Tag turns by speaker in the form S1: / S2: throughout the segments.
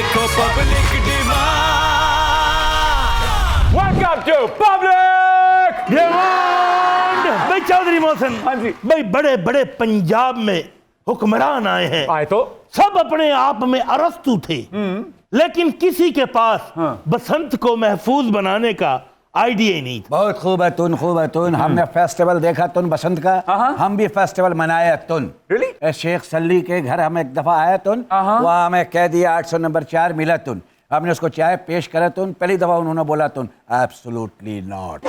S1: देखो public demand. Welcome to public
S2: demand. भाई चौधरी मोहसिन,
S1: हाँ जी
S2: भाई बड़े बड़े पंजाब में हुक्मरान आए हैं,
S1: आए तो
S2: सब अपने आप में अरस्तू थे, लेकिन किसी के पास बसंत को महफूज बनाने का आइडिया ही नहीं था।
S3: बहुत खूब है तुन, खूब है तुन। हमने फेस्टिवल देखा तुन बसंत का, हम भी फेस्टिवल मनाया तुन।
S1: Really?
S3: शेख सल्ली के घर हम एक दफा आया तुन, वहाँ हमें कह दिया 800 नंबर 4 मिला तुन। हमने उसको चाय पेश करा तुन, पहली दफा उन्होंने बोला तुन एब्सोल्युटली नॉट।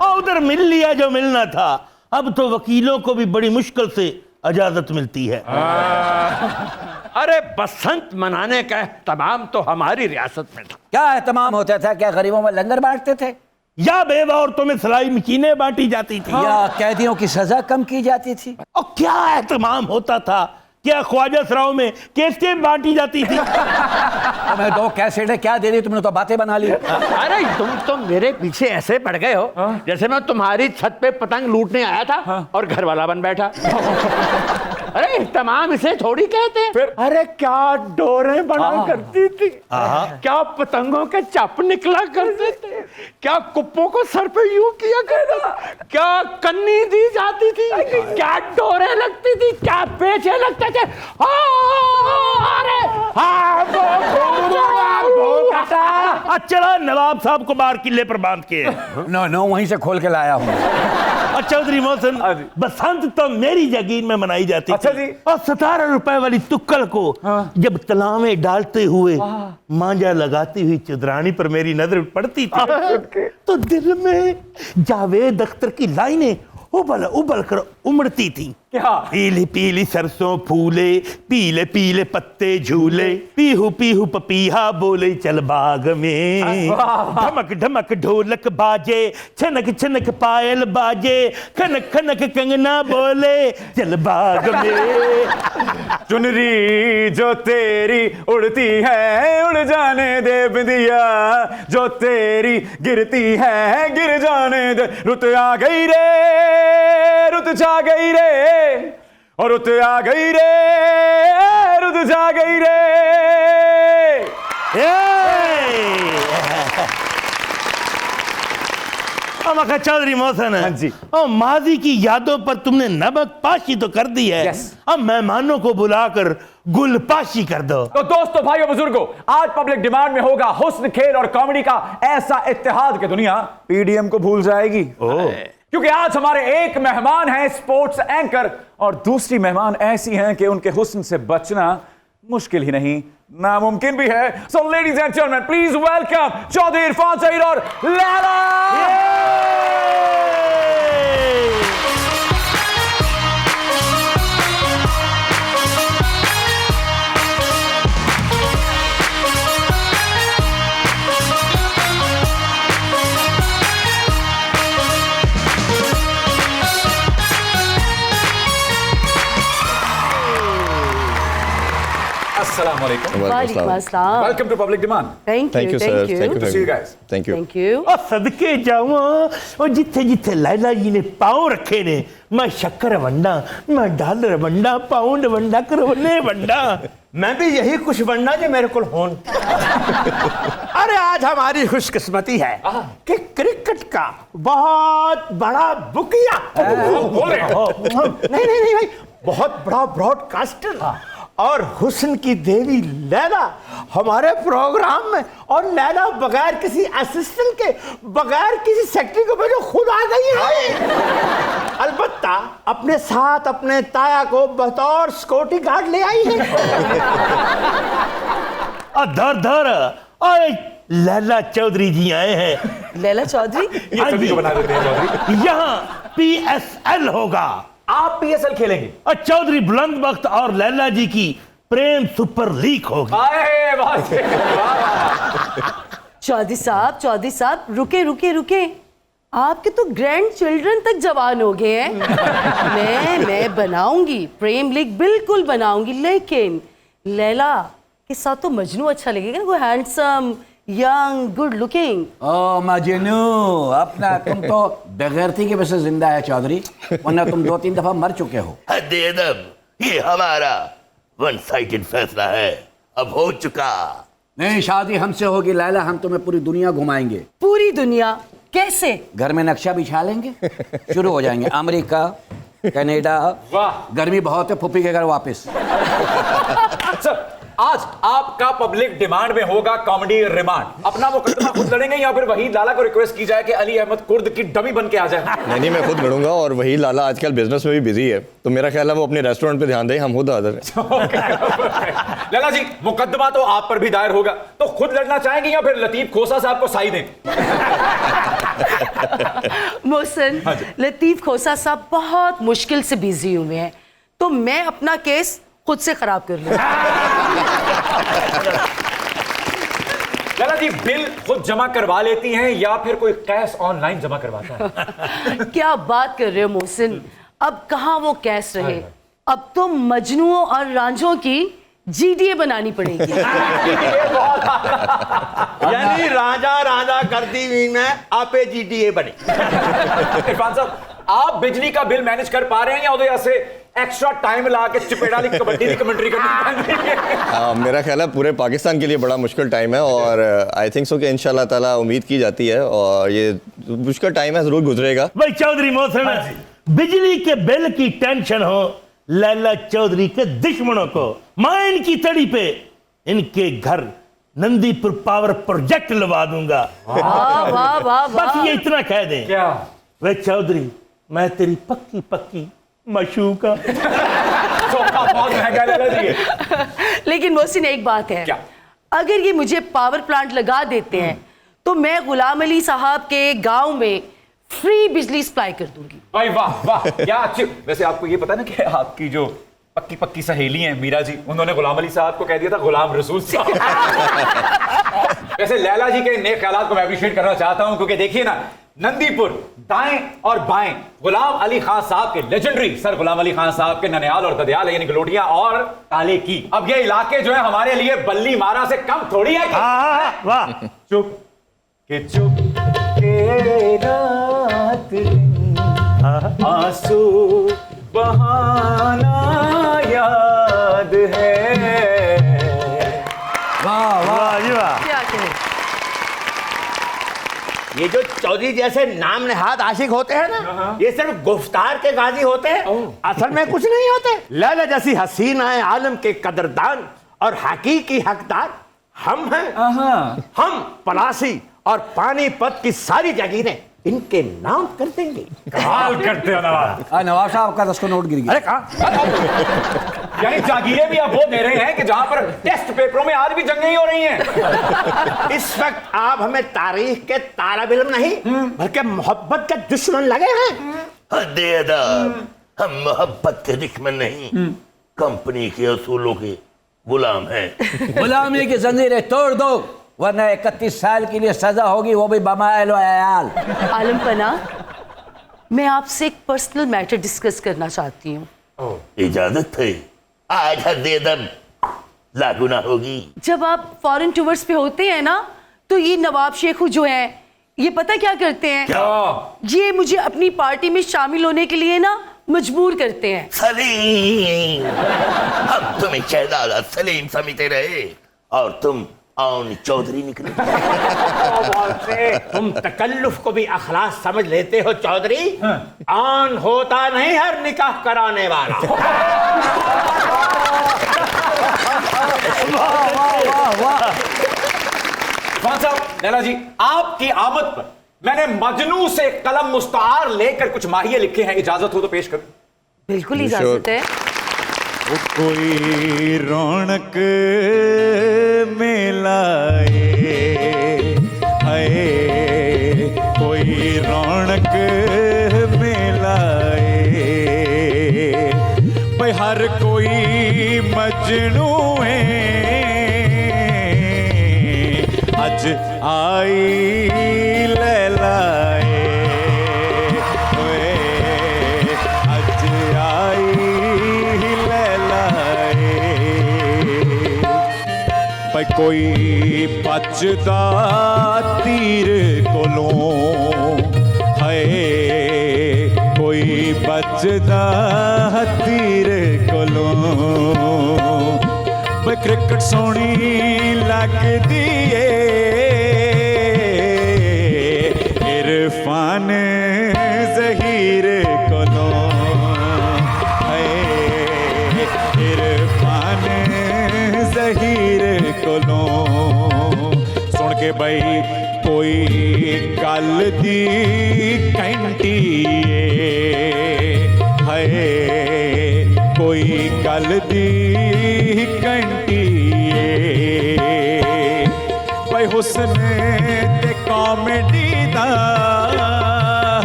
S2: और उधर मिल लिया जो मिलना था। अब तो वकीलों को भी बड़ी मुश्किल से इजाजत मिलती है।
S4: अरे बसंत मनाने का एहतमाम तो हमारी रियासत में था।
S3: क्या एहतमाम होता था? क्या गरीबों में लंगर बांटते थे,
S2: या बेवा औरतों में सिलाई मशीनें बांटी जाती थी,
S3: या कैदियों की सजा कम की जाती थी?
S2: और क्या एहतमाम होता था? क्या ख्वाजा सराओं में कैसेटें बांटी जाती थी?
S3: तुम्हें 2 कैसेटें क्या दे दी, तुमने तो बातें बना ली।
S4: अरे तुम तो मेरे पीछे ऐसे पड़ गए हो जैसे मैं तुम्हारी छत पे पतंग लूटने आया था और घर वाला बन बैठा। अरे तमाम इसे थोड़ी कहते हैं। अरे क्या डोरें बना करती थी, क्या पतंगों के चप निकला करते थे, क्या कुप्पों को सर पे यूं किया करता, क्या कन्नी दी जाती थी, क्या डोरें लगती थी, क्या पेचे लगते थे।
S2: चला नवाब साहब को बाहर किले पर बांध के।
S3: नो वहीं से खोल के लाया हूँ।
S2: और चौधरी मोहसिन, बसंत तो मेरी जागीर में मनाई जाती
S1: अच्छा
S2: थी।
S1: जी।
S2: और 17 रुपए वाली तुक्कल को जब तलावे डालते हुए मांझा लगाती हुई चुदरानी पर मेरी नजर पड़ती थी तो दिल में जावेद अख्तर की लाइनें उबल उबल कर उमड़ती थी।
S1: क्या?
S2: पीली पीली सरसों फूले, पीले पीले पत्ते झूले, पीहू पीहू पपीहा बोले चल बाग में, ढमक ढमक ढोलक बाजे, छनक छनक पायल बाजे, खनक खनक कंगना बोले चल बाग में।
S1: चुनरी जो तेरी उड़ती है उड़ जाने दे बिंदिया, जो तेरी गिरती है गिर जाने दे। रुत आ गई रे, रुत जा गई रे, और रुत आ गई रे, रुत जा गई रे।
S2: चौधरी मोहसिन,
S1: हाँ जी।
S2: और माजी की यादों पर तुमने नमक पाशी तो कर दी है।
S1: Yes.
S2: अब मेहमानों को बुलाकर गुलपाशी कर दो।
S1: तो दोस्तों, भाइयों, बुजुर्गों, आज पब्लिक डिमांड में होगा हुस्न, खेल और कॉमेडी का ऐसा इत्तेहाद कि दुनिया पीडीएम को भूल जाएगी। क्योंकि आज हमारे एक मेहमान हैं स्पोर्ट्स एंकर और दूसरी मेहमान ऐसी हैं कि उनके हुस्न से बचना मुश्किल ही नहीं, नामुमकिन भी है। So ladies and gentleman, please welcome Chaudhry Irfan Saeed और Laila. Assalamu alaikum.
S5: Walaikum assalam.
S1: Welcome to Public Demand.
S5: Thank you,
S6: sir.
S5: thank you.
S6: Thank you.
S1: Good to see you guys.
S6: Thank you.
S5: Thank you.
S2: और सदके जाऊं और जिथे जिथे लैला जी ने पाँव रखे ने, मैं शक्कर वंडा, मैं डॉलर वंडा, पाउंड वंडा, करोने वंडा, मैं भी यही कुछ वंडा जो मेरे को होन। अरे आज हमारी खुशकिस्मती है कि क्रिकेट का बहुत बड़ा बुकिया
S1: बोल रहे हैं।
S2: नहीं नहीं नहीं भाई, बहुत बड़ा ब्रॉडकास्टर और हुस्न की देवी लैला हमारे प्रोग्राम में, और लैला बगैर किसी असिस्टेंट के, बगैर किसी सेक्रेटरी को भेजो खुद आ गई है। अलबत्ता अपने साथ अपने ताया को बतौर सिक्योरिटी गार्ड ले आई है। धर धर और लैला चौधरी जी आए हैं।
S5: लैला चौधरी,
S1: ये सभी को बना देते हैं चौधरी।
S2: यहाँ PSL होगा,
S1: आप पीएसएल खेलेंगे।
S2: और चौधरी बुलंद वक्त और लैला जी की प्रेम सुपर लीग होगी।
S5: चौधरी साहब रुके रुके रुके, आपके तो ग्रैंड चिल्ड्रन तक जवान हो गए हैं। मैं बनाऊंगी प्रेम लीग, बिल्कुल बनाऊंगी, लेकिन लैला के साथ तो मजनू अच्छा लगेगा ना, कोई हैंडसम यंग गुड लुकिंग।
S3: ओ मजनू, अपना तुम तो बेगैरती की वजह से जिंदा है चौधरी, वरना तुम 2-3 दफा मर चुके हो।
S2: ये हमारा वन साइडेड फैसला है।
S4: अब हो चुका।
S3: नहीं, शादी हमसे होगी लैला, हम तुम्हें पूरी दुनिया घुमाएंगे।
S5: पूरी दुनिया कैसे?
S3: घर में नक्शा बिछा लेंगे, शुरू हो जाएंगे। America, Canada.
S1: वाह।
S3: गर्मी बहुत है, फुप्पी के घर वापस।
S1: सर, आज आपका पब्लिक डिमांड में होगा कॉमेडी रिमांड। अपना मुकदमा खुद लड़ेंगे या फिर वहीद लाला को रिक्वेस्ट की जाए कि अली अहमद कुर्द की डमी बन के आ जाए?
S6: नहीं, मैं खुद लड़ूंगा। और वही लाला आजकल बिजनेस में भी बिजी है, तो मेरा ख्याल है वो अपने रेस्टोरेंट पे ध्यान दें, हम खुद हाजिर हैं।
S1: लाला जी, मुकदमा तो आप पर भी दायर होगा, तो खुद लड़ना चाहेंगे या फिर लतीफ खोसा साहब को साई दें?
S5: मोहसिन, लतीफ खोसा साहब बहुत मुश्किल से बिजी हुए हैं, तो मैं अपना केस खुद से खराब कर लूं।
S1: लाला जी, बिल खुद जमा करवा लेती हैं या फिर कोई कैश ऑनलाइन जमा करवाता है?
S5: क्या बात कर रहे हो मोहसिन, अब कहाँ वो कैश रहे, अब तो मजनुओं और रांझों की जीडीए बनानी पड़ेगी।
S2: यानी राजा राजा करती हुई में आपे जीटीए बने।
S1: इरफान साहब, आप बिजली का बिल मैनेज कर पा रहे हैं या उधर से एक्स्ट्रा टाइम ला के चिपेड़ा ली कबड्डी की कमेंट्री करनी?
S6: मेरा ख्याल है पूरे पाकिस्तान के लिए बड़ा मुश्किल टाइम है, और आई थिंक सो कि इंशाल्लाह ताला उम्मीद की जाती है, और ये मुश्किल टाइम है, जरूर गुजरेगा।
S7: भाई चौधरी मोहसिन, बिजली के बिल की टेंशन हो लैला चौधरी के दुश्मनों को, माइन की तड़ी पे इनके घर नंदीपुर पावर प्रोजेक्ट लगा दूंगा।
S5: वाह वाह वाह
S7: बस
S5: वाह।
S7: ये इतना कह दें।
S1: क्या?
S7: वे चौधरी, मैं तेरी पक्की पक्की मशूका।
S1: बहुत महंगा लाला जी।
S5: लेकिन मोहसिन, एक बात है,
S1: क्या?
S5: अगर ये मुझे पावर प्लांट लगा देते हैं तो मैं गुलाम अली साहब के गांव में फ्री बिजली सप्लाई कर दूंगी।
S1: भाई वाह वाह, क्या अच्छी। वैसे आपको ये पता है ना कि आपकी जो पक्की पक्की सहेली हैं मीरा जी, उन्होंने गुलाम अली साहब को कह दिया था गुलाम रसूल साहब। वैसे लैला जी के नेक ख्यालात को मैं अप्रिशिएट करना चाहता हूं, क्योंकि देखिए ना, नंदीपुर दाएं और बाएं गुलाम अली खान साहब के लेजेंडरी सर गुलाम अली खान साहब के ननियाल और ददियाल यानी गलोटियां और ताले की। अब ये इलाके जो है हमारे लिए बल्ली मारा से कम थोड़ी है कि?
S7: वाह।
S1: चुप के चुप के रात दिन आंसू बहाना याद है।
S3: वाह वाह
S7: जी वाह।
S5: क्या कहें?
S2: ये जो चौधरी जैसे नाम नहाद आशिक होते हैं ना, ये सिर्फ गुफ्तार के गाजी होते हैं, असल में कुछ नहीं होते। लैला जैसी हसीनाए आलम के कदरदान और हकीकी हकदार हम हैं। हम पलासी और पानीपत की सारी जागीरें इनके नाम कर देंगे।
S1: कमाल करते हो नवाब।
S3: नवाब साहब का 10 को नोट गिर गया।
S1: अरे कहाँ? यानी जागीरें भी आप वो दे रहे हैं कि जहां पर टेस्ट पेपरों में आज भी जंगें ही हो रही हैं।
S2: इस वक्त आप हमें तारीख के तालिब इल्म नहीं बल्कि मोहब्बत के दुश्मन लगे हैं।
S4: हम मोहब्बत के दुश्मन नहीं, कंपनी के असूलों के गुलाम हैं।
S3: गुलामी की जंजीरें तोड़ दो, वरना 31 साल के लिए सजा होगी, वो भी बमायल आयाल।
S5: आलम पना, मैं आपसे एक पर्सनल मैटर डिस्कस करना चाहती हूँ।
S4: इजाजत है? आज हद दम लागू ना होगी।
S5: जब आप फॉरेन टूर्स पे होते हैं ना, तो ये नवाब शेखू जो है, ये पता क्या करते हैं? ये मुझे अपनी पार्टी में शामिल होने के लिए ना मजबूर करते हैं।
S4: सलीम, हम तुम्हें शहजादा सलीम समझते रहे और तुम आन चौधरी निकले।
S2: तुम तकल्लुफ को भी अखलास समझ लेते हो चौधरी। आन होता नहीं हर निकाह कराने वाला।
S1: खान साहब, लैला जी, आपकी आमद पर मैंने मजनू से कलम मुस्तार लेकर कुछ माहिए लिखे हैं, इजाजत हो तो पेश करूं?
S5: बिल्कुल इजाजत है।
S8: कोई रौनक मेलाए है, कोई रौनक मेलाए भाई, हर कोई मजनू है, अज आई लैलाए, अज आई भाई, कोई बचदा तीर कोलों है, कोई बचदा तीर कोलों ਵੇ ਕ੍ਰਿਕਟ ਸੋਹਣੀ ਲੱਗਦੀ ਏ ਇਰਫਾਨ ਜ਼ਹੀਰ ਕੋਲੋਂ ਹਾਏ ਇਰਫਾਨ ਜ਼ਹੀਰ ਕੋਲੋਂ ਸੁਣ ਕੇ ਬਈ ਕੋਈ ਗੱਲ ਦੀ ਘੰਟੀ ਏ ਹਾਏ ਕੋਈ ਗੱਲ ਦੀ ਘੰਟੀ ਏ ਬਈ ਹੁਸਨ ਤੇ ਕਾਮੇਡੀ ਦਾ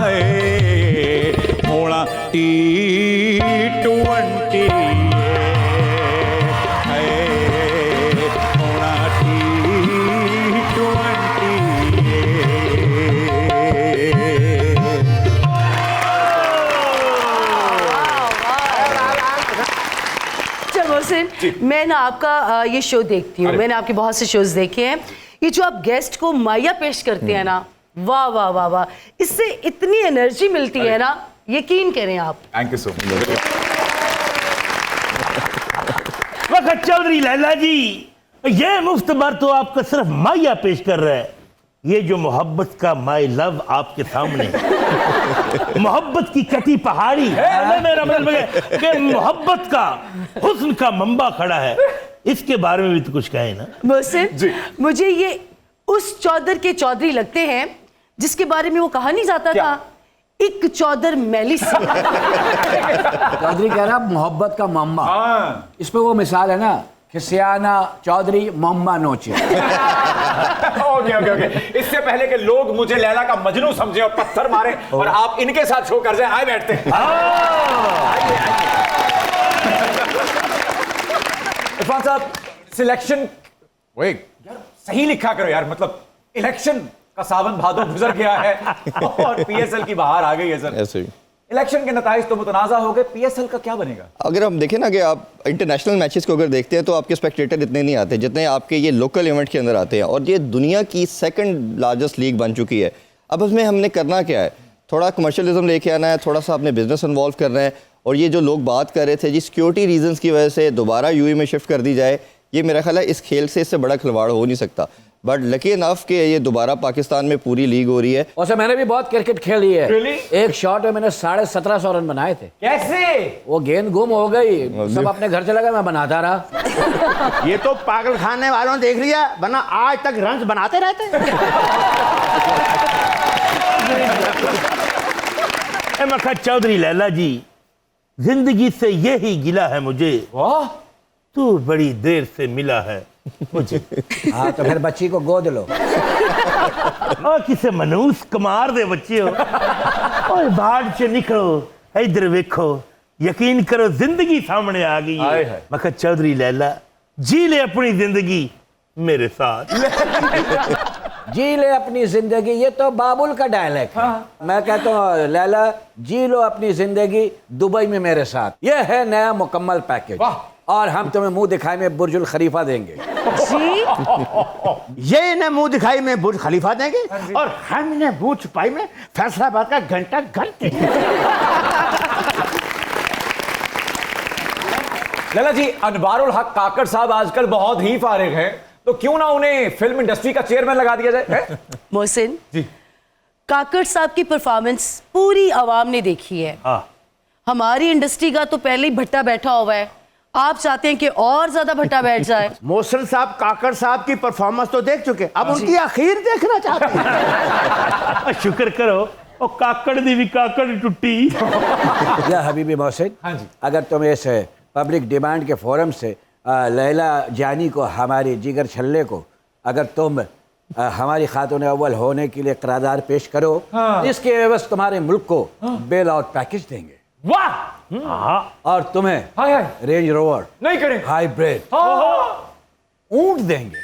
S8: ਹੈ ਹੋਣਾ T20 ਹੈ ਹੋਣਾ
S5: मोहसिन, मैं ना आपका ये शो देखती हूँ, मैंने आपके बहुत से शोज देखे हैं। ये जो आप गेस्ट को माया पेश करते हैं ना, वाह वाह वाह वाह, इससे इतनी एनर्जी मिलती है ना, यकीन करें आप।
S1: Thank you so much.
S7: वक्त चौधरी लैला जी, ये मुफ्त भर तो आपका सिर्फ माया पेश कर रहा है। ये जो मोहब्बत का माई लव आपके सामने मोहब्बत की कटी पहाड़ी है, मेरा मतलब कि मोहब्बत का हुस्न का मंबा खड़ा है, इसके बारे में भी तो कुछ कहे ना।
S5: मोहसिन, मुझे ये उस चौधर के चौधरी लगते हैं जिसके बारे में वो कहा नहीं जाता था, एक चौधर मैली सी।
S3: चौधरी कह रहा मोहब्बत का मम्मा, इस पे वो मिसाल है ना, खिसियाना चौधरी मम्मा नोचे।
S1: ओके ओके ओके, इससे पहले कि लोग मुझे लैला का मजनू समझे और पत्थर मारे और आप इनके साथ शो कर जाए, आए बैठते हैं। इरफान साहब, सिलेक्शन यार सही लिखा करो यार, मतलब इलेक्शन का सावन भादो गुजर गया है और पीएसएल की बाहर आ गई है सर।
S6: ऐसे ही
S1: इलेक्शन के नताइज तो मुतनाज़ा हो गए, पीएसएल का क्या बनेगा?
S6: अगर हम देखें ना कि आप इंटरनेशनल मैचेस को अगर देखते हैं तो आपके स्पेक्टेटर इतने नहीं आते जितने आपके ये लोकल इवेंट के अंदर आते हैं, और ये दुनिया की सेकंड लार्जेस्ट लीग बन चुकी है। अब उसमें हमने करना क्या है, थोड़ा कमर्शियलिज्म लेके आना है, थोड़ा सा अपने बिजनेस इन्वॉल्व करना है, और ये जो लोग बात कर रहे थे जी सिक्योरिटी रीजंस की वजह से दोबारा यूएई में शिफ्ट कर दी जाए, ये मेरा ख्याल है इस खेल से इससे बड़ा खिलवाड़ हो नहीं सकता। बट लकी इनफ कि ये दोबारा पाकिस्तान में पूरी लीग हो रही है।
S3: वैसे मैंने भी बहुत क्रिकेट खेली है।
S1: Really?
S3: एक शॉट में मैंने 1750 रन बनाए थे।
S1: कैसे?
S3: वो गेंद गुम हो गई, सब अपने घर चला गया, मैं बनाता रहा।
S4: ये तो पागल खाने वालों ने देख लिया, वरना आज तक रन बनाते रहते।
S7: मखा चौधरी लैला जी, जिंदगी से यही गिला है मुझे,
S1: वाह,
S7: तू बड़ी देर से मिला है मुझे।
S3: हाँ तो फिर बच्ची को गोद लो।
S7: और किसे मनूस कमार दे बच्चे हो, और बाढ़ से निकलो, इधर देखो, यकीन करो जिंदगी सामने आ गई है। मखा चौधरी लैला, जी ले अपनी जिंदगी मेरे साथ।
S3: जी ले अपनी जिंदगी, ये तो बाबुल का डायलॉग है। मैं कहता हूँ लैला, जी लो अपनी जिंदगी दुबई में मेरे साथ, ये है नया मुकम्मल पैकेज, और हम तुम्हें मुंह दिखाई में बुर्जुल खलीफा देंगे।
S4: ये इन्हें मुंह दिखाई में बुर्ज खलीफा देंगे, और हम इन्हें मुंह छुपाई में फैसलाबाद का घंटा घर देंगे।
S1: लैला जी, अनवारुल हक काकड़ साहब आजकल बहुत ही फारिग हैं, तो क्यों ना उन्हें फिल्म इंडस्ट्री का चेयरमैन लगा दिया जाए?
S5: मोहसिन जी, काकड़ साहब की परफॉर्मेंस पूरी आवाम ने देखी है। हमारी इंडस्ट्री का तो पहले ही भट्टा बैठा हुआ है, आप चाहते हैं कि और ज्यादा भट्टा बैठ जाए।
S4: मोहसिन साहब काकड़ साहब की परफॉर्मेंस तो देख चुके, अब उनकी आखिर देखना चाहते हैं।
S7: शुक्र करो और काकड़ दी भी काकड़ टुट्टी।
S3: या हबीबी मोहसिन, अगर तुम इस पब्लिक डिमांड के फोरम से लैला जानी को, हमारी जिगर छल्ले को, अगर तुम हमारी खातून अव्वल होने के लिए करारदाद पेश करो, इसके एवज तुम्हारे मुल्क को बेल आउट पैकेज देंगे।
S1: वाह,
S3: और तुम्हें
S1: हाय हाय
S3: रेंज रोवर
S1: नहीं करें,
S3: हाइब्रिड ऊंट देंगे।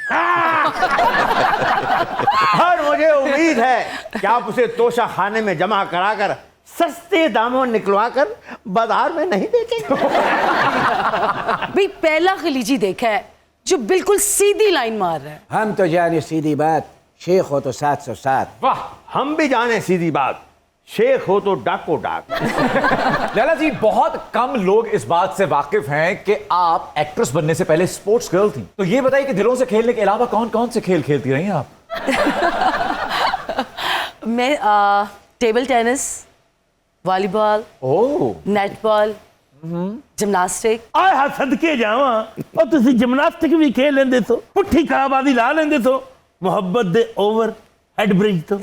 S4: और मुझे उम्मीद है कि आप उसे तोशा खाने में जमा कराकर सस्ते दामों निकलवा कर बाजार में नहीं बेचेंगे।
S5: भाई पहला खलीजी देखा है जो बिल्कुल सीधी लाइन मार रहा है।
S3: हम तो जाने सीधी बात, शेख हो तो 707।
S1: वाह,
S4: हम भी जाने सीधी बात, शेख हो तो डाको डाक।
S1: लैला जी, बहुत कम लोग इस बात से वाकिफ हैं कि आप एक्ट्रेस बनने से पहले स्पोर्ट्स गर्ल थी। तो ये बताइए कि दिलों से खेलने के अलावा कौन कौन से खेल खेलती रही हैं आप?
S5: मैं table tennis, volleyball, netball, gymnastic.
S7: आए हाथ सदके जावा और तुसी जिमनास्टिक भी खेल लेंदे तो, पुट्ठी कलाबाजी ला लेंदे तो, मोहब्बत दे ओवर हेड ब्रिज तो।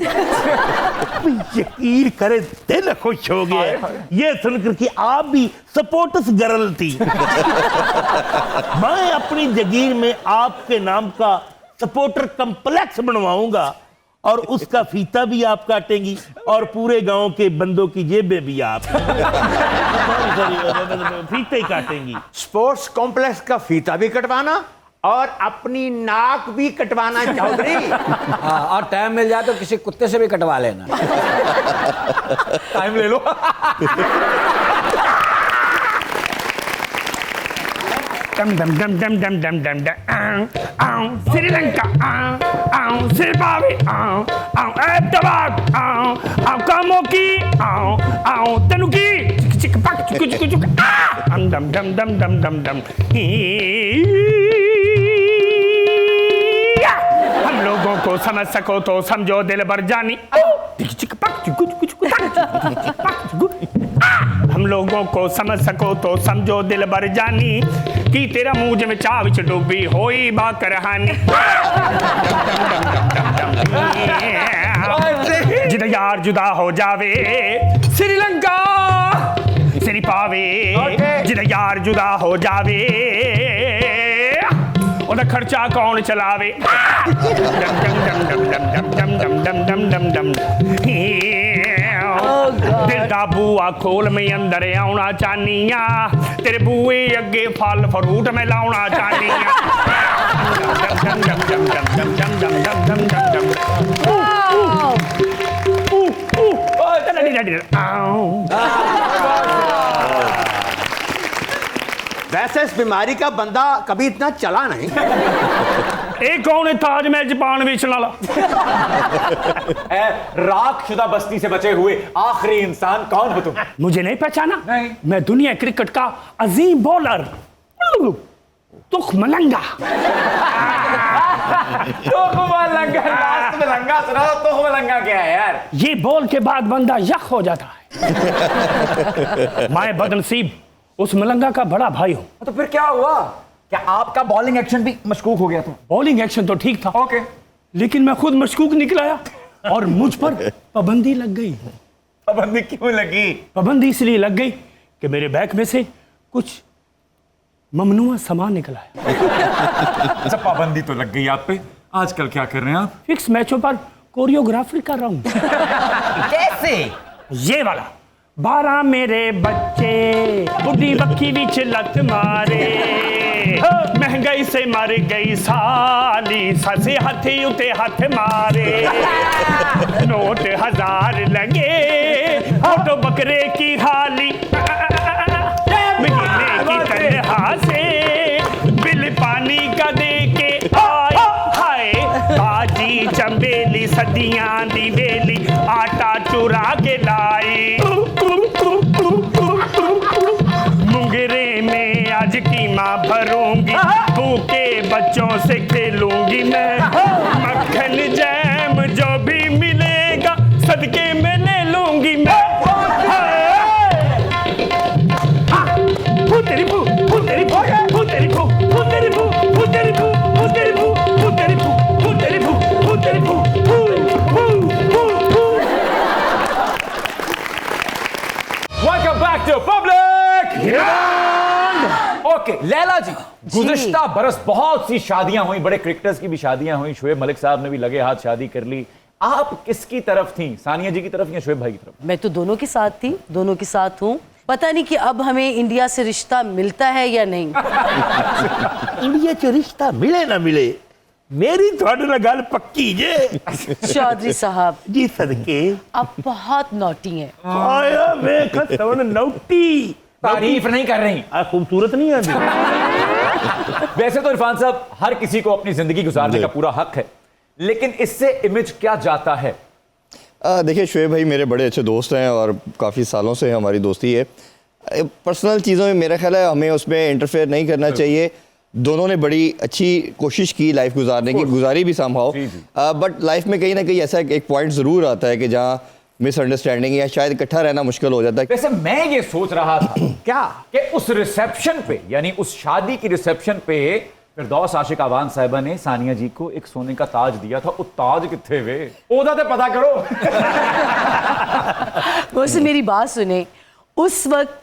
S7: यकीन करे दिल खुश हो गया ये सुनकर कि आप भी सपोर्ट्स गर्ल थी। मैं अपनी जगीर में आपके नाम का सपोर्टर कम्प्लेक्स बनवाऊंगा और उसका फीता भी आप काटेंगी और पूरे गांव के बंदों की जेबें भी आप फीते ही काटेंगी।
S4: स्पोर्ट्स कॉम्प्लेक्स का फीता भी कटवाना और अपनी नाक भी कटवाना चौधरी।
S3: हाँ, और टाइम मिल जाए तो किसी कुत्ते से भी कटवा लेना।
S1: टाइम ले लो।
S7: डम डम डम डम डम डम डम डम श्रीलंका सिरपावी ऐतबार कामोकी तनुकी चिक पक चुक चुक चुक डम डम डम डम डम डम। हम लोगों को समझ सको तो समझो दिल भर जानी। हम लोगों को समझ सको तो समझो दिल भर जानी कि तेरा मुंह में चाह विच डूबी होई बा करहानी। जिद यार जुदा हो जावे श्रीलंका सिरी पावे। जिद यार जुदा हो जावे ओदा खर्चा कौन चलावे। दिल दा बुआ खोल में अंदर आउना चाहनिया तेरे बुए अगे फल फ्रूट में लाउना चाहनिया।
S4: वैसे इस बीमारी का बंदा कभी इतना चला नहीं।
S7: एक कौन है ताजमहल जापान बेचने वाला?
S1: राखशुदा बस्ती से बचे हुए आखिरी इंसान कौन हो तुम?
S7: मुझे नहीं पहचाना?
S1: नहीं।
S7: मैं दुनिया क्रिकेट का अजीम बॉलर तुखमलंगा।
S1: तुखमलंगा, लास्ट में लंगा सुना तो तुखमलंगा क्या है यार?
S7: ये बॉल के बाद बंदा यक हो जाता है। मैं बदनसीब उस मलंगा का बड़ा भाई हूँ।
S1: तो फिर क्या हुआ? क्या आपका बॉलिंग एक्शन भी मशकूक हो गया था?
S7: बॉलिंग एक्शन तो ठीक था,
S1: ओके,
S7: लेकिन मैं खुद मशकूक निकलाया और मुझ पर पाबंदी लग गई।
S1: पाबंदी क्यों लगी?
S7: पाबंदी इसलिए लग गई कि मेरे बैग में से कुछ ममनुआ सामान निकला है।
S1: अच्छा, पाबंदी तो लग गई आप पे। आजकल क्या कर रहे हैं आप?
S7: फिक्स मैचों पर कोरियोग्राफी कर रहा हूँ।
S1: कैसे?
S7: ये वाला 12 मेरे बच्चे बुढ़ी बक्की बिच लत मारे। महंगाई से मर गई साली ससे हाथी उते हाथ मारे। नोट 1000 लगे फोटो बकरे की खाली महीने की तनहा से बिल पानी का दे के आए हाय। बाजी चंबेली सदियां दी बेली आटा चुरा के लाई। मुंगरे में आज कीमा भरूंगी भूखे बच्चों से खेलूंगी मैं। मक्खन जैम जो भी मिलेगा सदके में ले लूंगी मैं। तेरी भू तेरी भू तेरी भू तेरी भू तेरी भू तेरी भू तेरी भू तेरी भू तेरी भू।
S1: Welcome back to public. Okay Laila ji, गुज़िश्ता बरस बहुत सी शादियां हुई, बड़े क्रिकेटर्स की भी शादियां हुई, शोएब मलिक साहब ने भी लगे हाथ शादी कर ली। आप किसकी तरफ थी, सानिया जी की तरफ या शोएब भाई की तरफ?
S5: मैं तो दोनों के साथ थी, दोनों के साथ हूँ। पता नहीं कि अब हमें इंडिया से रिश्ता मिलता है या नहीं।
S7: इंडिया च रिश्ता मिले ना मिले मेरी थोड़े ना गल पक्की जे।
S5: चौधरी साहब
S7: जी सदके
S5: आप बहुत नॉटी हैं।
S7: आया मैं खतवन नौटी
S1: तारीफ नहीं कर रही।
S7: खूबसूरत नहीं है।
S1: वैसे तो इरफान साहब, हर किसी को अपनी जिंदगी गुजारने का पूरा हक है, लेकिन इससे इमेज क्या जाता है?
S6: देखिए शुएब भाई मेरे बड़े अच्छे दोस्त हैं और काफ़ी सालों से हमारी दोस्ती है। पर्सनल चीज़ों में मेरा ख्याल है हमें उसमें इंटरफेयर नहीं करना चाहिए। दोनों ने बड़ी अच्छी कोशिश की लाइफ गुजारने की, गुजारी भी संभाव, बट लाइफ में कहीं ना कहीं ऐसा एक पॉइंट ज़रूर आता है कि जहाँ मिसअंडरस्टैंडिंग या शायद इकट्ठा रहना मुश्किल हो जाता है।
S1: वैसे मैं ये सोच रहा था
S2: क्या
S1: कि उस रिसेप्शन पे, यानी उस शादी की रिसेप्शन पे फिरदौस आशिक अवान साहिबा ने सानिया जी को एक सोने का ताज दिया था। वो ताज किथे वे? ओदा ते पता करो।
S5: वैसे मेरी बात सुने, उस वक्त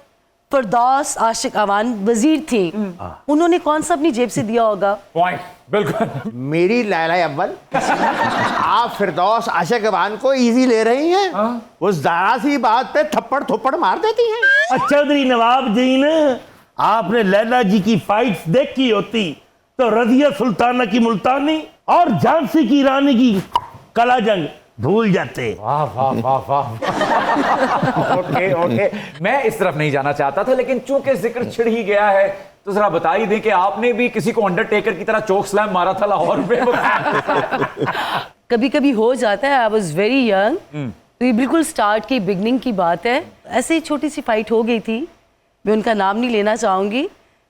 S5: फिरदौस आशिक अवान वजीर थे, उन्होंने कौन सा अपनी जेब से दिया होगा?
S1: पॉइंट, बिल्कुल।
S2: मेरी लैला अव्वल, आप फिरदौस आशिक अवान को इजी ले रही हैं। वो जरा सी बात पे थप्पड़ थप्पड़ मार देती हैं।
S7: चौधरी नवाब जी ने आपने लैला जी की फाइट्स देखी होती तो रजिया सुल्ताना की मुल्तानी और झांसी की रानी की कला जंग भूल जाते।
S1: वाह वाह वाह वाह। ओके ओके, मैं इस तरफ नहीं जाना चाहता था, लेकिन चूंकि जिक्र छिड़ ही गया है तो जरा बता ही दें कि आपने भी किसी को अंडरटेकर की तरह चोक स्लैम मारा था लाहौर में।
S5: कभी कभी हो जाता है। आई वॉज वेरी यंग, तो ये बिल्कुल स्टार्ट की बिगनिंग की बात है। ऐसे ही छोटी सी फाइट हो गई थी, मैं उनका नाम नहीं लेना चाहूंगी,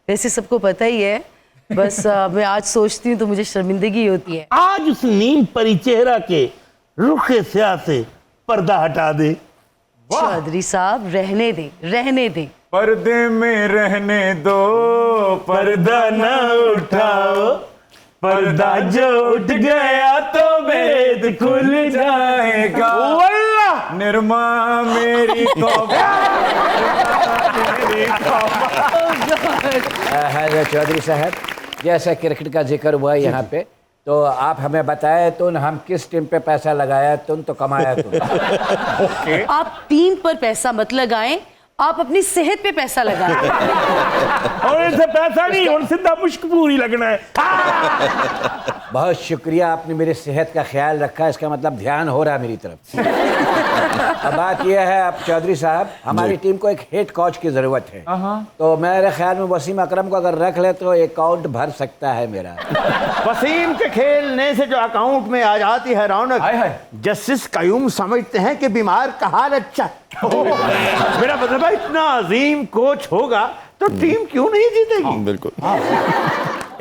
S5: वैसे सबको पता ही है। बस मैं आज सोचती हूँ तो मुझे शर्मिंदगी होती है।
S7: आज उस नींद परी चेहरा के रुखे स्याह से पर्दा हटा दे।
S5: चौधरी साहब रहने दे, रहने दे।
S1: पर्दे में रहने दो,
S7: पर्दा न उठाओ, पर्दा जो उठ गया तो भेद खुल जाएगा।
S1: वल्लाह निर्मा मेरी तौबा, मेरी तौबा।
S3: हज़रत चौधरी साहब, जैसा क्रिकेट का जिक्र हुआ यहाँ पे, तो आप हमें बताए तो हम किस टीम पे पैसा लगाया तुम तो कमाया तुम।
S5: आप टीम पर पैसा मत लगाएं, आप अपनी सेहत पे पैसा लगाएं।
S7: और इसे पैसा नहीं और सीधा मुश्क पूरी लगना है।
S3: बहुत शुक्रिया, आपने मेरी सेहत का ख्याल रखा, इसका मतलब ध्यान हो रहा है मेरी तरफ। अब बात यह है, अब चौधरी साहब, हमारी टीम को एक हेड कोच की जरूरत है, तो मेरे ख्याल में वसीम अकरम को अगर रख ले तो अकाउंट भर सकता है मेरा।
S2: वसीम के खेलने से जो अकाउंट में आ जाती है रौनक, जस्टिस कयूम समझते हैं कि बीमार का हाल अच्छा। मेरा मतलब है इतना अजीम कोच होगा तो टीम क्यों नहीं जीतेगी?
S6: बिल्कुल।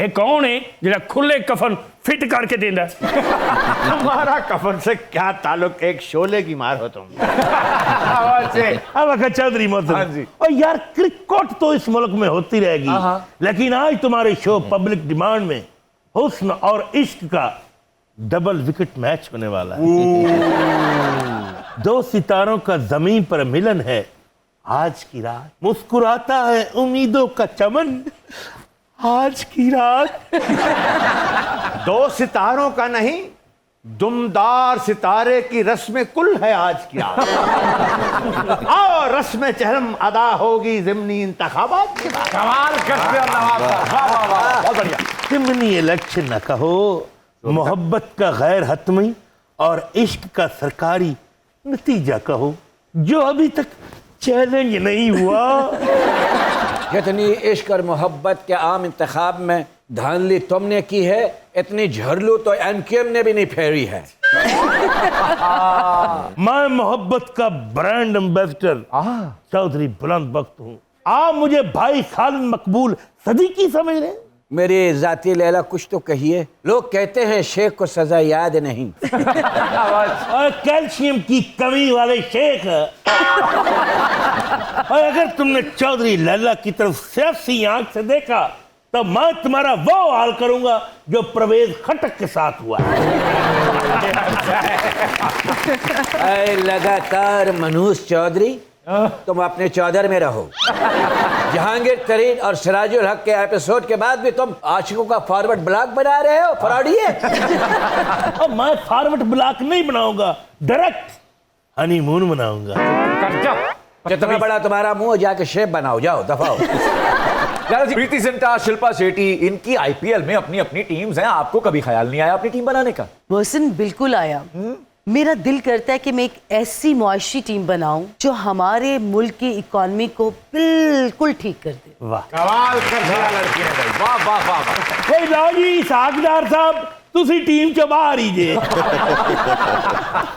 S7: ये कौन है जरा खुले कफन फिट करके देना?
S2: हमारा कफन से क्या ताल्लुक, एक शोले की मार हो तुम।
S7: अब अगर चौधरी मोहतरम, और यार क्रिकेट तो इस मुल्क में होती रहेगी, लेकिन आज तुम्हारे शो पब्लिक डिमांड में हुस्न और इश्क का डबल विकेट मैच होने वाला है। दो सितारों का जमीन पर मिलन है आज की रात, मुस्कुराता है उम्मीदों का चमन आज की रात।
S2: दो सितारों का नहीं, दुमदार सितारे की रस्म कुल है आज की रात। और रस्म चहरम अदा होगी ज़िमनी इंतखाबात की बात।
S1: कमाल करते हो नवाब साहब, वाह वाह वाह, बहुत बढ़िया।
S7: ज़िमनी इलेक्शन न कहो, मोहब्बत का गैर हतमी और इश्क का सरकारी नतीजा कहो, जो अभी तक चैलेंज नहीं हुआ।
S3: जितनी इश्क और मोहब्बत के आम इंतखाब में धांधली तुमने की है, इतनी झरलू तो एमकेएम ने भी नहीं फेरी है।
S7: मैं मोहब्बत का ब्रांड एम्बेसडर चौधरी बुलंद बख्त हूँ। आप मुझे भाई खालिद मकबूल सदीकी समझ रहे हैं?
S3: मेरी जाती लैला कुछ तो कहिए। लोग कहते हैं शेख को सजा याद नहीं।
S7: और कैल्शियम की कमी वाले शेख। और अगर तुमने चौधरी लैला की तरफ सियासी आंख से देखा तो मैं तुम्हारा वो हाल करूंगा जो परवेज खटक के साथ हुआ।
S3: लगातार मनहूस चौधरी, तुम अपने चौधर में रहो। जहांगीर तरीन और सिराजुल हक के एपिसोड के बाद भी तुम आशिकों का फॉरवर्ड ब्लॉक बना रहे हो। फ्रॉडिये।
S7: अब मैं फॉरवर्ड ब्लॉक नहीं बनाऊंगा, डायरेक्ट हनीमून बनाऊंगा।
S3: जितना बड़ा तुम्हारा मुंह, जाके शेप बनाओ, जाओ दफाओ।
S1: प्रीति जिंटा, शिल्पा शेट्टी, इनकी आईपीएल में अपनी अपनी टीम्स हैं। आपको कभी ख्याल नहीं आया अपनी टीम बनाने का?
S5: पर्सन बिल्कुल आया। मेरा दिल करता है कि मैं एक ऐसी मुआशी टीम बनाऊं जो हमारे मुल्क की इकोनॉमी को बिल्कुल ठीक कर दे।
S7: वाह,
S1: कमाल कर दिया लड़की ने भाई, वाह वाह वाह वाह।
S7: कोई लाजी सागदार साहब, तुसी टीम च बाहर ही जे।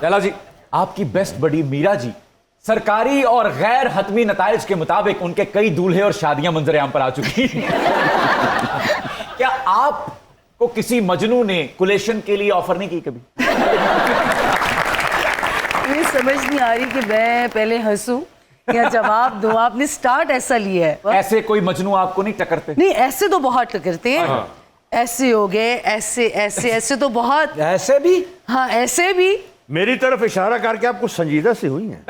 S1: लैला जी, आपकी बेस्ट बडी मीरा जी सरकारी और गैर हतमी नताइज के मुताबिक उनके कई दूल्हे और शादियां मंजर-ए-आम पर आ चुकी हैं। क्या आपको किसी मजनू ने कुलेशन के लिए ऑफर नहीं की कभी?
S5: मुझे समझ नहीं आ रही कि मैं पहले हंसूं या जवाब दूं। आपने स्टार्ट ऐसा लिया है।
S1: ऐसे कोई मजनू आपको नहीं टकरते?
S5: नहीं, ऐसे तो बहुत टकरते हैं। ऐसे हो गए, ऐसे ऐसे ऐसे तो बहुत।
S3: ऐसे भी?
S5: हाँ, ऐसे भी।
S7: मेरी तरफ इशारा करके आप कुछ संजीदा से हुई हैं।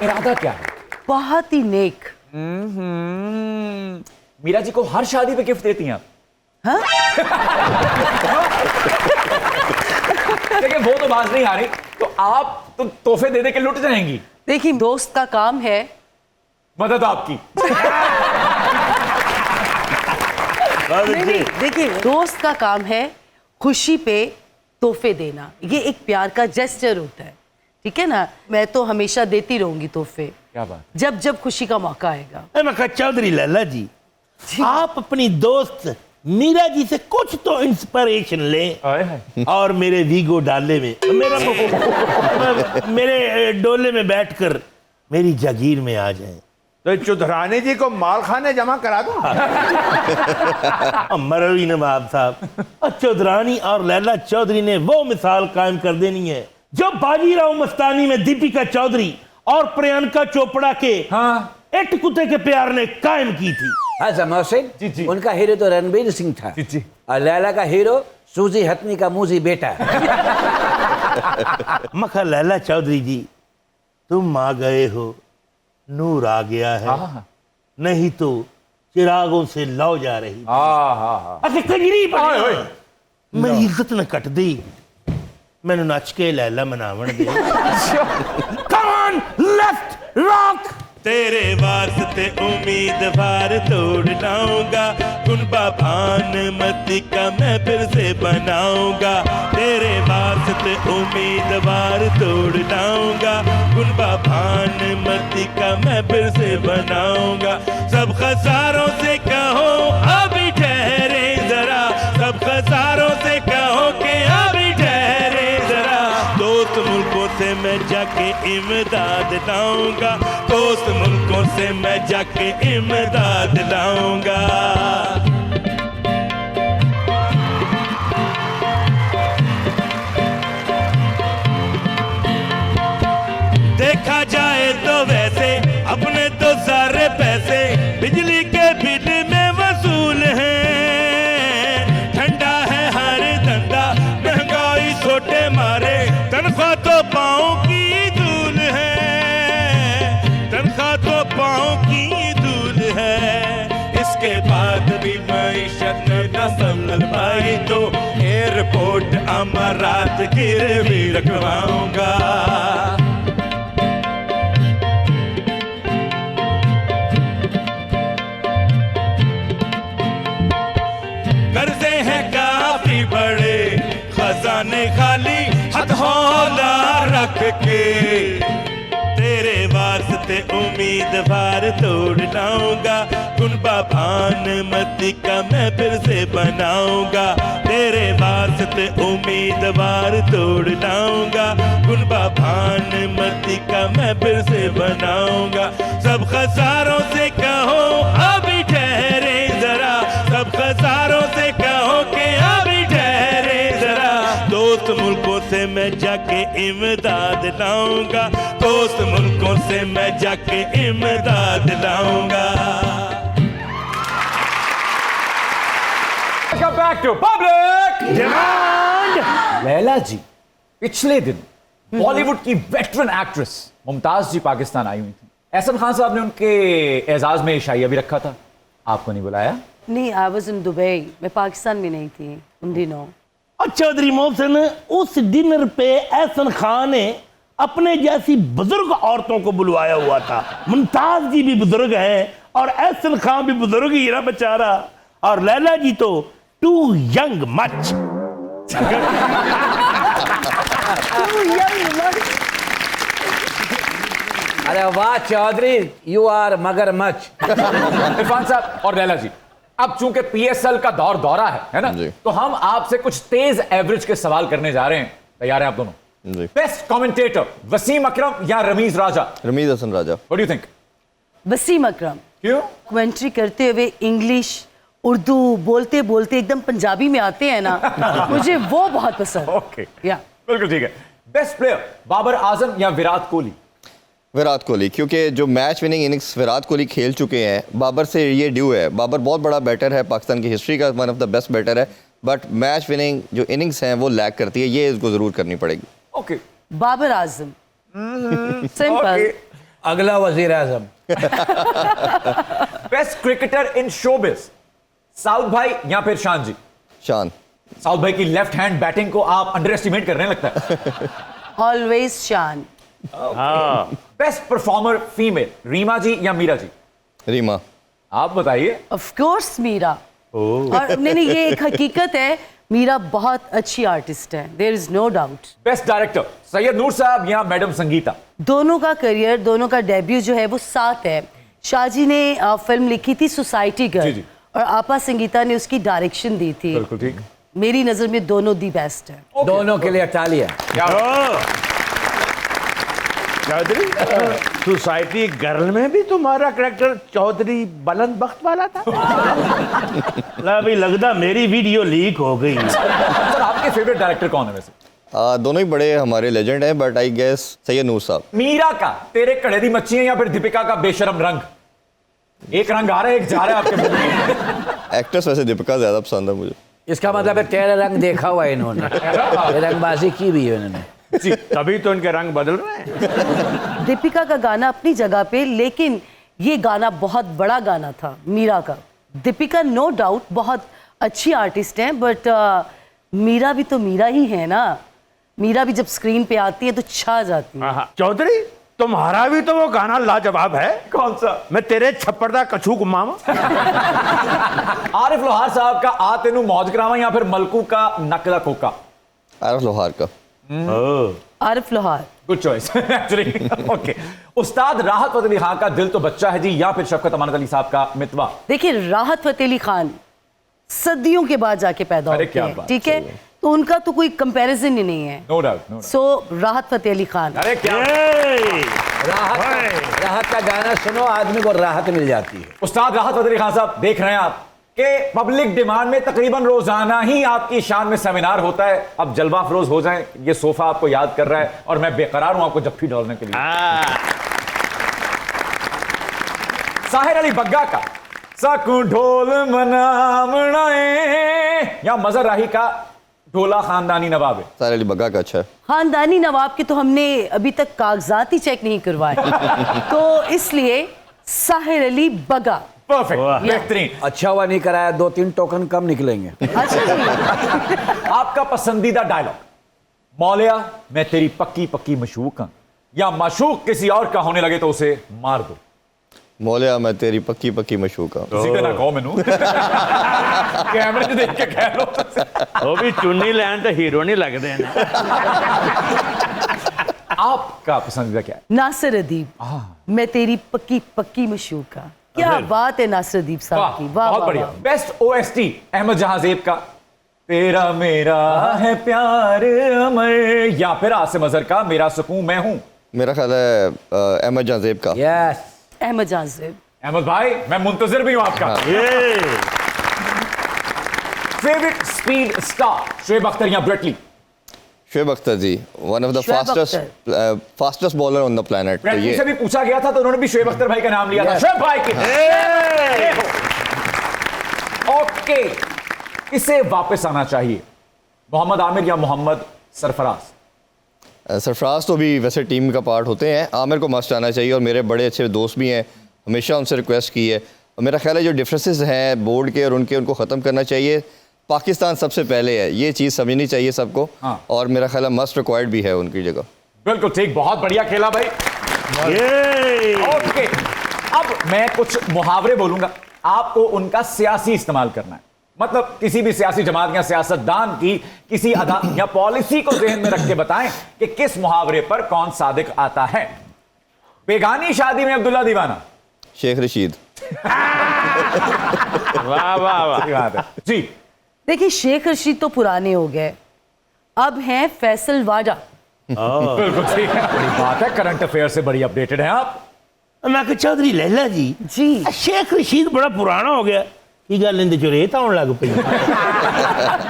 S1: इरादा क्या है?
S5: बहुत ही नेक।
S1: मीरा जी को हर शादी पे गिफ्ट देती हैं आप?
S5: हाँ?
S1: लेकिन वो तो बात नहीं आ रही, तो आप तो तोहफे दे दे के लुट जाएंगी।
S5: देखिए, दोस्त का काम है
S1: मदद आपकी।
S5: नहीं, देखिए, दोस्त का काम है खुशी पे तोहफे देना। ये एक प्यार का जेस्चर होता है, ठीक है ना? मैं तो हमेशा देती रहूंगी तोहफे।
S1: क्या बात?
S5: जब जब खुशी का मौका आएगा।
S7: मैं कहा चौधरी लैला जी, आप अपनी दोस्त मीरा जी से कुछ तो इंस्पिरेशन लें और मेरे वीगो डाले में मेरे डोले में बैठकर मेरी जागीर में आ जाएं।
S2: तो चौधरानी जी को माल खाने जमा करा दो।
S7: मरवी नवाब साहब, चौधरानी और लैला चौधरी ने वो मिसाल कायम कर देनी है जो बाजीराव मस्तानी में दीपिका चौधरी और प्रियंका चोपड़ा के एट कुत्ते के प्यार ने कायम की थी।
S3: हाँ मोहसिन,
S1: जी।
S3: उनका हीरो तो रणबीर सिंह था।
S1: जी।
S3: और लैला का हीरो सूजी हतनी का मूजी बेटा।
S7: मखा लैला चौधरी जी, तुम आ गए हो, नूर आ गया है, नहीं तो चिरागों से लौ जा रही। अच्छा कंजरी मेरी इज्जत न कट दी, मैंने नच के लैला मनावण दे। Come on, left rock.
S8: तेरे वास्ते उम्मीदवार तोड़ लाऊंगा, कुनबा भानुमति का मैं फिर से बनाऊंगा। तेरे वास्ते उम्मीदवार तोड़ लाऊंगा, कुनबा भानुमति का मैं फिर से बनाऊंगा। सब खसारों से कहो अभी ठहरे जरा, सब खसारों से कहो कि अभी ठहरे जरा। दोस्त मुल्कों से मैं जाके इमदाद लाऊंगा, दोस्त मुल्कों से मैं जाके इमदाद लाऊंगा। देखा जाए तो वैसे अपने तो सारे पैसे बिजली के बिल में वसूल हैं। ठंडा है हर धंधा, महंगाई छोटे मारे, तनख्वाह तो पाँव की धूल है, तनख्वाह तो पाँव की धूल है। इसके बाद भी मईशत न संभल पाई तो एयरपोर्ट अमारात गिरवी रखवाऊंगा। कर्जे हैं काफी बड़े, खजाने खाली हथौला रख के। तेरे वास्ते उम्मीदवार तोड़ लाऊंगा, कुनबा भानुमति का मैं फिर से बनाऊंगा। तेरे वास्ते उम्मीदवार तोड़ लाऊंगा, कुनबा भानुमति का मैं फिर से बनाऊंगा। सब खसारों से कहो अभी ठहरे जरा, सब खसारों से कहो कि अभी ठहरे जरा। दोस्त मुल्कों से मैं जाके इमदाद लाऊंगा, दोस्त मुल्कों से मैं जाके इमदाद लाऊंगा।
S1: Welcome back to Public Demand। Laila जी पिछले दिन बॉलीवुड की वेटरन एक्ट्रेस मुमताज जी पाकिस्तान आई हुई थी। एहसन खान साहब ने उनके एजाज में शाइया भी रखा था, आपको नहीं बुलाया?
S5: नहीं, आई वाज इन दुबई। मैं पाकिस्तान में नहीं थी उन दिनों।
S7: और चौधरी मोहसिन, उस डिनर पे एहसन खान ने अपने जैसी बुजुर्ग औरतों को बुलवाया हुआ था। मुमताज जी भी बुजुर्ग हैं और एहसन खान भी बुजुर्ग ही ना बेचारा, और लैला जी तो टू यंग मच।
S3: अरे वाह चौधरी, यू आर मगरमच्छ।
S1: इरफान साहब और लैला जी, अब चूंकि पीएसएल का दौरा है ना,
S6: जी।
S1: तो हम आपसे कुछ तेज एवरेज के सवाल करने जा रहे हैं। तैयार हैं आप दोनों?
S6: जी।
S1: बेस्ट कमेंटेटर वसीम अकरम या Rameez Raja?
S6: Rameez Hasan Raja.
S1: What do you think?
S5: Wasim Akram.
S1: क्यों?
S5: कमेंट्री करते हुए इंग्लिश उर्दू बोलते बोलते एकदम पंजाबी में आते हैं ना, मुझे वो बहुत पसंद।
S1: ओके,
S5: या
S1: बिल्कुल ठीक है। बेस्ट प्लेयर बाबर आजम या विराट कोहली?
S6: विराट कोहली, क्योंकि जो match winning innings Virat Kohli खेल चुके हैं, बाबर से ये ड्यू है। बाबर बहुत बड़ा बैटर है, पाकिस्तान की हिस्ट्री का one of the best batter है, बट मैच विनिंग जो इनिंग्स हैं वो लैक करती है, ये इसको ज़रूर करनी पड़ेगी।
S1: ओके,
S5: बाबर आजम। सिंपल।
S3: अगला वजीर आजम।
S1: बेस्ट क्रिकेटर इन शोबिज साउथ भाई या फिर शान जी?
S6: शान।
S1: साउथ भाई की लेफ्ट हैंड बैटिंग को आप अंडर एस्टिमेट कर रहे हैं लगता है।
S5: Always Shan.
S1: Best performer female Reema ji या मीरा जी?
S6: रीमा।
S1: आप बताइए।
S5: Of course Meera. और नहीं, ये एक हकीकत है, मीरा बहुत अच्छी आर्टिस्ट है, there is no doubt.
S1: Best director Syed Noor साहब या मैडम संगीता?
S5: दोनों का करियर, दोनों का डेब्यू जो है वो साथ है। शाहजी ने फिल्म लिखी थी सोसाइटी
S1: जी,
S5: गर्ल,
S1: जी।
S5: और आपा संगीता ने उसकी डायरेक्शन दी थी।
S1: बिल्कुल ठीक।
S5: मेरी नजर में दोनों दी बेस्ट है।
S3: दोनों के लिए तालियां।
S4: चौधरी, सोसाइटी गर्ल में भी तुम्हारा करेक्टर चौधरी बुलंद बख्त वाला था।
S7: ला भी लगता मेरी वीडियो लीक हो गई।
S1: सर आपके फेवरेट डायरेक्टर कौन है वैसे?
S6: दोनों ही बड़े हमारे लेजेंड हैं, but I guess Syed Noor साहब।
S1: मीरा का तेरे कड़े दी मच्छी है या फिर दीपिका का बेशरम रंग? एक रंग आ रहा है, एक जा रहा है आपके मुंह में।
S6: एक्ट्रेस वैसे दीपिका ज़्यादा पसंद है मुझे।
S3: इसका मतलब है तेरा रंग देखा हुआ है इन्होंने, रंगबाजी की भी है इन्होंने।
S1: जी,
S4: तभी तो इनके रंग बदल रहे हैं।
S5: दीपिका का गाना अपनी जगह पे, लेकिन ये गाना बहुत बड़ा गाना था मीरा का। दीपिका नो डाउट बहुत अच्छी आर्टिस्ट हैं, बट मीरा भी तो मीरा ही है ना। मीरा भी जब स्क्रीन पे आती है तो छा जाती है।
S4: चौधरी, तुम्हारा भी तो वो गाना लाजवाब है।
S1: कौन सा?
S4: मैं तेरे छप्पर दा कछू घुमावा।
S1: आरिफ लोहार साहब का आ तेनू मौज करावा या फिर मलकू का नक दा कोका?
S6: आरिफ लोहार का।
S5: आरिफ लोहार।
S1: Good choice actually. ओके, उस्ताद राहत फतेह अली खान का दिल तो बच्चा है जी या फिर शफकत अमानत अली साहब का मितवा?
S5: देखिए, राहत फतेह अली खान सदियों के बाद जाके पैदा
S1: अरे
S5: होते
S1: क्या
S5: हैं,
S1: बात,
S5: ठीक है, तो उनका तो कोई कंपैरिजन ही नहीं है।
S1: No doubt, no doubt.
S5: So Rahat Fateh Ali Khan.
S1: अरे क्या
S3: राहत का गाना सुनो, आदमी को राहत मिल जाती है।
S1: उस्ताद राहत फतेह अली खान साहब, देख रहे हैं आप कि पब्लिक डिमांड में तकरीबन रोजाना ही आपकी शान में सेमिनार होता है। अब जलवा अफरोज हो जाएं, ये सोफा आपको याद कर रहा है और मैं बेकरार हूं आपको जफ्फी डालने के लिए। साहिर अली बग्गा का सकूं ढोल मनाए या मजहर राही का ढोला खानदानी नवाब है?
S6: साहिर अली बग्गा का अच्छा है।
S5: खानदानी नवाब के तो हमने अभी तक कागजात ही चेक नहीं करवाए, तो इसलिए साहिर अली बग्गा।
S1: परफेक्ट, बेहतरीन।
S3: अच्छा हुआ नहीं कराया, 2-3 टोकन कम निकलेंगे।
S5: अच्छा जी।
S1: आपका पसंदीदा डायलॉग? मौलिया मैं तेरी पक्की पक्की मशूक हूं या माशूक किसी और का होने लगे तो उसे मार दो?
S6: मौलिया मैं तेरी पक्की पक्की मशूक हूं।
S1: किसी का ना कहो मैनू कैमरे च देख के कह लो।
S4: वो भी चुन्नी लैन तो हीरो नहीं लगते हैं।
S1: आपका पसंदीदा क्या है?
S5: नासिर अदीब, मैं तेरी पक्की पक्की मशूका। क्या बात है नासिर अदीब साहब की, वाह
S1: बहुत
S5: वाह,
S1: बढ़िया।
S5: वाह।
S1: बेस्ट ओएसटी अहमद जहांजेब का तेरा मेरा है प्यार अमर या फिर आसिम अजहर का मेरा सुकून मैं हूं?
S6: मेरा ख्याल है अहमद जहांजेब का।
S3: यस,
S5: अहमद जहांजेब।
S1: अहमद भाई मैं मुंतजिर भी हूं आपका। Favourite speed star Shoaib Akhtar या Brett Lee?
S6: Shoaib Akhtar ji, one of the
S5: Shoaib
S6: fastest bowler on the planet.
S1: Brett Lee से भी पूछा गया था तो उन्होंने भी शोएब अख्तर भाई का नाम लिया था। शोएब भाई की ओके, इसे वापस आना चाहिए मोहम्मद आमिर या मोहम्मद सरफराज?
S6: सरफराज तो भी वैसे टीम का पार्ट होते हैं, आमिर को मस्ट आना चाहिए और मेरे बड़े अच्छे दोस्त भी हैं, हमेशा उनसे रिक्वेस्ट की है। और मेरा ख्याल है जो डिफरेंसेस हैं बोर्ड के और उनके, उनको ख़त्म करना चाहिए। पाकिस्तान सबसे पहले है, ये चीज़ समझनी चाहिए सबको।
S1: हाँ।
S6: और मेरा ख्याल है मस्ट रिक्वायर्ड भी है उनकी जगह।
S1: बिल्कुल ठीक, बहुत बढ़िया खेला भाई। ओके, अब मैं कुछ मुहावरे बोलूंगा, आपको उनका सियासी इस्तेमाल करना है। मतलब किसी भी सियासी जमात या सियासतदान की किसी अदा या पॉलिसी को ज़हन में रख के बताएं कि किस मुहावरे पर कौन सादिक आता है। बेगानी शादी में अब्दुल्ला दीवाना?
S6: शेख रशीद।
S4: वाह वाह वाह।
S1: सही बात है जी।
S5: देखिए शेख रशीद तो पुराने हो गए, अब हैं फैसल वाडा।
S1: बिल्कुल ठीक है, बड़ी बात है, करंट अफेयर से बड़ी अपडेटेड हैं आप।
S7: मैं कहा चौधरी लैला जी
S5: जी
S7: शेख रशीद बड़ा पुराना हो गया की गल इंदे चो रेत आउण लग पई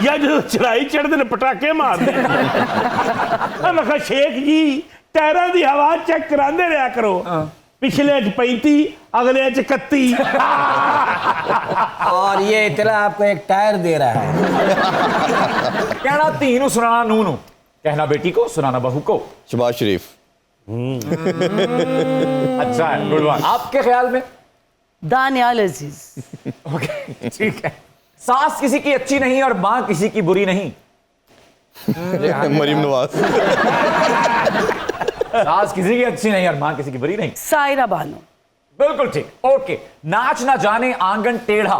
S7: या जो चढ़ाई चढ़ते ने पटाके मारते मैं कहा शेख जी टायरां दी हवा चेक करांदे रहा करो, पिछले च 35 अगले च 31
S3: और ये इतना आपको एक टायर दे रहा है।
S1: कहना धी नू सुनाना नू नू, कहना बेटी को सुनाना बहू को।
S6: शबाज शरीफ।
S1: अच्छा है, गुड वन। आपके ख्याल में?
S5: दानियाल अजीज।
S1: ओके ठीक है। सास किसी की अच्छी नहीं और मां किसी की बुरी नहीं।
S6: मरीम नवाज।
S1: सास किसी की अच्छी नहीं और मां किसी की बुरी नहीं।
S5: सायरा बानो।
S1: बिल्कुल ठीक। ओके, नाच ना जाने आंगन टेढ़ा।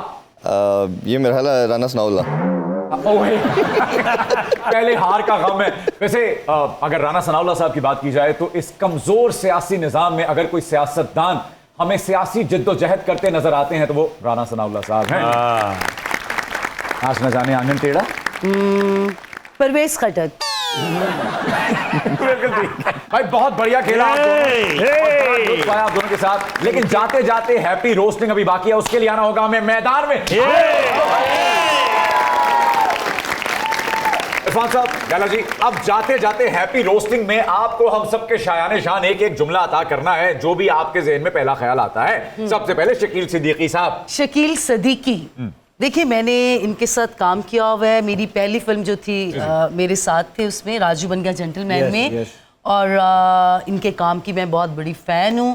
S6: ये मेरा ख्याल है राना सनाउल्लाह।
S1: ओए पहले हार का गम है। वैसे अगर राना सनाउल्लाह साहब की बात की जाए तो इस कमजोर सियासी निजाम में अगर कोई सियासतदान हमें सियासी जिद्दोजहद करते नजर आते हैं तो वो राना सनाउल्लाह साहब हैं। नाच ना जाने आंगन टेढ़ा।
S5: परवेज खटक।
S1: बिल्कुल ठीक है। भाई बहुत बढ़िया खेला आप दोनों। और बड़ा लुत्फ आया आप दोनों के साथ। लेकिन जाते जाते हैप्पी रोस्टिंग अभी बाकी है, उसके लिए आना होगा हमें मैदान में। इरफान साहब, लैला जी, अब जाते जाते हैप्पी रोस्टिंग में आपको हम सबके शायाने शान एक एक जुमला अता करना है, जो भी आपके जहन में पहला ख्याल आता है। सबसे पहले शकील सिद्दीकी साहब।
S5: शकील सदीकी। देखिए मैंने इनके साथ काम किया हुआ है, मेरी पहली फिल्म जो थी मेरे साथ थे उसमें राजू बन गया जेंटलमैन में। और इनके काम की मैं बहुत बड़ी फैन हूँ।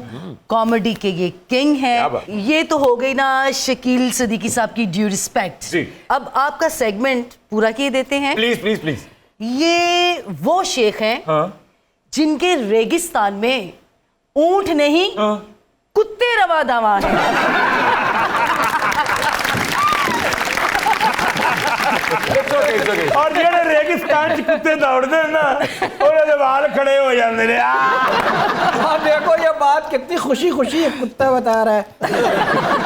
S5: कॉमेडी के ये किंग हैं। ये तो हो गई ना शकील सदीकी साहब की ड्यू रिस्पेक्ट। अब आपका सेगमेंट पूरा किए देते हैं
S1: प्लीज प्लीज प्लीज।
S5: ये वो शेख हैं जिनके रेगिस्तान में ऊंट नहीं कुत्ते रवा दवा हैं।
S7: और जेड़े रेगिस्तान च कुत्ते दौड़ते हैं ना उन्हें वाल खड़े हो जाते हैं।
S3: और देखो ये बात कितनी खुशी खुशी कुत्ता बता रहा है।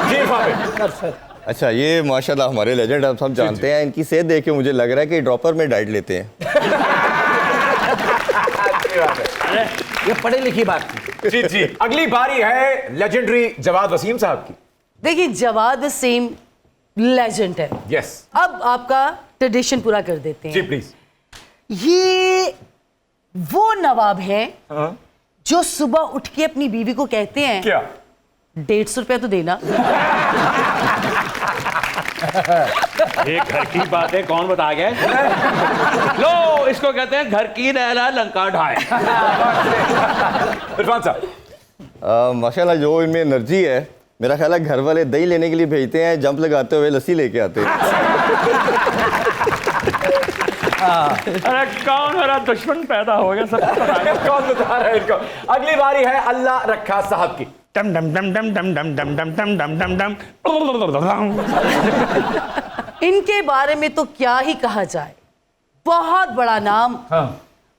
S1: जी
S6: अच्छा, ये माशाल्लाह हमारे लेजेंड आप सब जानते हैं। इनकी सेहत देख के मुझे लग रहा है कि ड्रॉपर में डाइट लेते हैं।
S3: ये पढ़ी लिखी बात थी।
S1: जी जी। अगली बारी है लेजेंडरी जवाद वसीम साहब की।
S5: देखिए जवाद वसीम लेजेंड है।
S1: यस।
S5: अब आपका ट्रेडिशन पूरा कर देते हैं।
S1: जी प्लीज।
S5: ये वो नवाब हैं जो सुबह उठ के अपनी बीवी को कहते हैं
S1: क्या?
S5: 150 रुपया तो देना।
S4: एक घर की बात है, कौन बता गया? लो, इसको कहते हैं घर की लैला लंका ढाए।
S1: इरफान साहब।
S6: माशाल्लाह जो इनमें एनर्जी है, मेरा ख्याल है घर वाले दही लेने के लिए भेजते हैं, जंप लगाते हुए लस्सी लेके आते हैं।
S4: अरे कौन मेरा दुश्मन पैदा हो गया, सब
S1: कौन बता रहा है इनको? अगली बारी है अल्लाह रखा साहब की।
S7: डम डम डम डम डम डम डम डम डम डम डम डम।
S5: इनके बारे में तो क्या ही कहा जाए, बहुत बड़ा नाम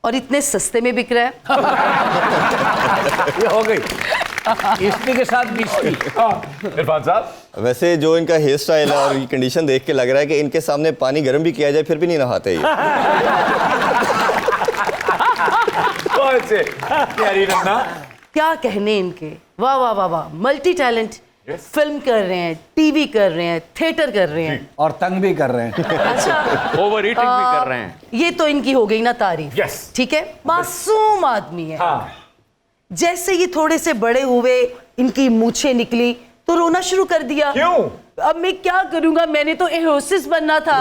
S5: और इतने सस्ते में बिक रहा है।
S3: ये हो गई इसी के साथ बिस्ती।
S1: इरफान साहब।
S6: वैसे जो इनका हेयर स्टाइल है और ये कंडीशन देख के लग रहा है कि इनके सामने पानी गर्म भी किया जाए फिर भी नहीं नहाते ये।
S1: प्यारी नन्ना।
S5: क्या कहने इनके, वाह वाह वाह वाह। मल्टी टैलेंट, फिल्म कर रहे हैं, टीवी कर रहे हैं, थिएटर कर रहे हैं
S3: और तंग भी कर रहे हैं।
S5: अच्छा,
S4: ओवर ईटिंग भी कर रहे हैं।
S5: ये तो इनकी हो गई ना तारीफ।
S1: Yes.
S5: ठीक है, मासूम आदमी है।
S1: हाँ।
S5: जैसे ये थोड़े से बड़े हुए, इनकी मूछें निकली तो रोना शुरू कर दिया।
S1: क्यों?
S5: अब मैं क्या करूंगा, मैंने तो एरोसिस बनना था।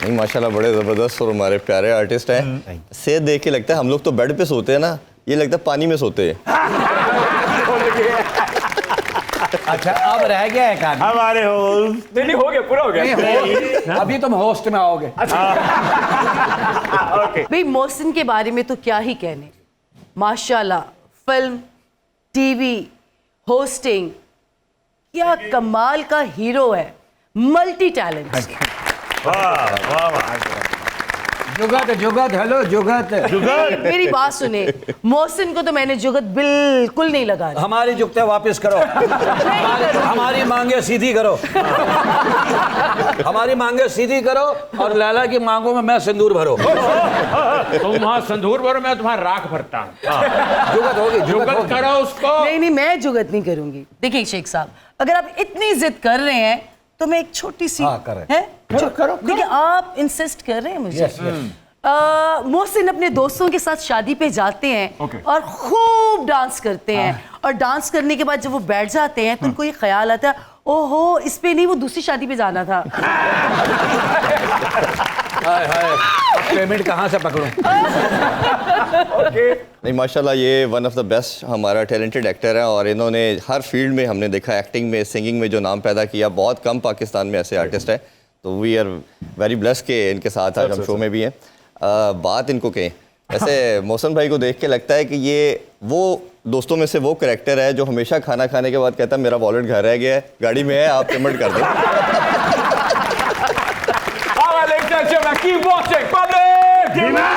S6: नहीं माशाल्लाह बड़े ज़बरदस्त और हमारे प्यारे आर्टिस्ट हैं। सेहत देख के लगता है हम लोग तो बेड पे सोते हैं ना, ये लगता है पानी में सोते हैं।
S3: अच्छा अब रह गया एक आदमी।
S7: हमारे होस्ट
S1: नहीं हो गया, पूरा हो गया।
S3: अभी तुम होस्ट में आओगे।
S1: ओके।
S5: भाई मोहसिन के बारे में तो क्या ही कहने, माशाल्लाह फिल्म, टीवी, होस्टिंग, क्या कमाल का हीरो है, मल्टी टैलेंट।
S3: जुगत जुगत हेलो जुगत
S5: मेरी बात सुने, मोहसिन को तो मैंने जुगत बिल्कुल नहीं लगा रही।
S3: हमारी जुगते वापस करो, हमारी मांगे सीधी करो, हमारी मांगे सीधी करो और लैला की मांगों में मैं सिंदूर भरो।
S4: तुम वहां संदूर भरो, मैं तुम्हारा राख भरता हूँ।
S3: जुगत होगी,
S4: जुगत करो उसको।
S5: नहीं, मैं जुगत नहीं करूंगी। देखिए शेख साहब, अगर आप इतनी जिद कर रहे हैं तो मैं एक छोटी सी
S3: करें।
S5: है
S2: करो।
S5: देखिए, आप इंसिस्ट कर रहे हैं मुझे। मोहसिन अपने दोस्तों के साथ शादी पे जाते हैं और खूब डांस करते हैं, और डांस करने के बाद जब वो बैठ जाते हैं तो उनको ये ख्याल आता है, ओहो इस पे नहीं, वो दूसरी शादी पे जाना था।
S3: हाय हाय, पेमेंट कहाँ से पकड़ूं?
S6: नहीं माशाल्लाह, ये वन ऑफ द बेस्ट हमारा टैलेंटेड एक्टर है और इन्होंने हर फील्ड में हमने देखा, एक्टिंग में, सिंगिंग में जो नाम पैदा किया। बहुत कम पाकिस्तान में ऐसे आर्टिस्ट हैं, तो वी आर वेरी ब्लेस्ड के इनके साथ आज हम शो में भी हैं। बात इनको कहें, ऐसे मोहसिन भाई को देख के लगता है कि ये वो दोस्तों में से वो कैरेक्टर है जो हमेशा खाना खाने के बाद कहता है मेरा वॉलेट घर रह गया है, गाड़ी में है, आप पेमेंट कर दें।
S1: Keep watching Public Demand.